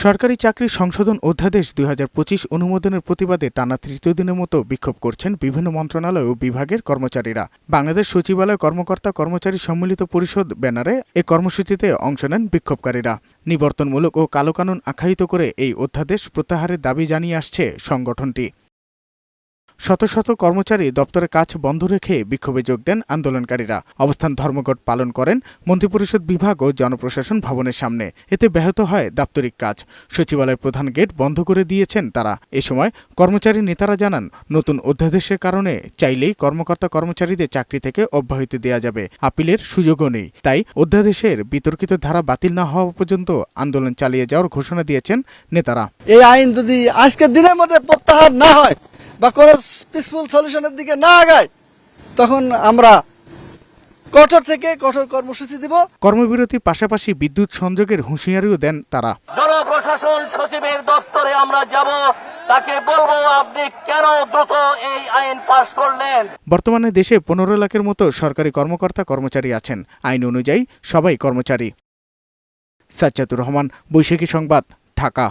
সরকারি চাকরি সংশোধন অধ্যাদেশ ২০২৫ অনুমোদনের প্রতিবাদে টানা তৃতীয় দিনের মতো বিক্ষোভ করছেন বিভিন্ন মন্ত্রণালয় ও বিভাগের কর্মচারীরা। বাংলাদেশ সচিবালয় কর্মকর্তা কর্মচারী সম্মিলিত পরিষদ ব্যানারে এ কর্মসূচিতে অংশ নেন বিক্ষোভকারীরা। নিবর্তনমূলক ও কালো কানুন আখ্যায়িত করে এই অধ্যাদেশ প্রত্যাহারের দাবি জানিয়ে আসছে সংগঠনটি। শত শত কর্মচারী দপ্তরে কাজ বন্ধ রেখে বিক্ষোভে যোগ দেন আন্দোলনকারীরা। অবস্থান ধর্মঘট পালন করেন মন্ত্রিপরিষদ বিভাগ ও জনপ্রশাসন ভবনের সামনে। এতে ব্যাহত হয় দাপ্তরিক কাজ। সচিবালয়ের প্রধান গেট বন্ধ করে দিয়েছেন তারা। এ সময় কর্মচারী নেতারা জানান, নতুন অধ্যাদেশের কারণে চাইলেই কর্মকর্তা কর্মচারীদের চাকরি থেকে অব্যাহতি দেওয়া যাবে, আপিলের সুযোগও নেই। তাই অধ্যাদেশের বিতর্কিত ধারা বাতিল না হওয়া পর্যন্ত আন্দোলন চালিয়ে যাওয়ার ঘোষণা দিয়েছেন নেতারা। এই আইন যদি আজকের দিনের মধ্যে প্রত্যাহার না হয় বা কোনো পিসফুল সলিউশনের দিকে না আগায়, তখন আমরা কঠোর থেকে কঠোর কর্মসূচি দিব। কর্মবিরতির পাশাপাশি বিদ্যুৎ সংযোগের হুঁশিয়ারিও দেন তারা। জনপ্রশাসন সচিবের দপ্তরে আমরা যাব, তাকে বলবো আপনি কেন দ্রুত এই আইন পাশ করলেন। বর্তমানে দেশে ১৫ লাখের মতো সরকারি কর্মকর্তা কর্মচারী আছেন। আইন অনুযায়ী সবাই কর্মচারী। সাজ্জাদুর রহমান, বৈশাখী সংবাদ, ঢাকা।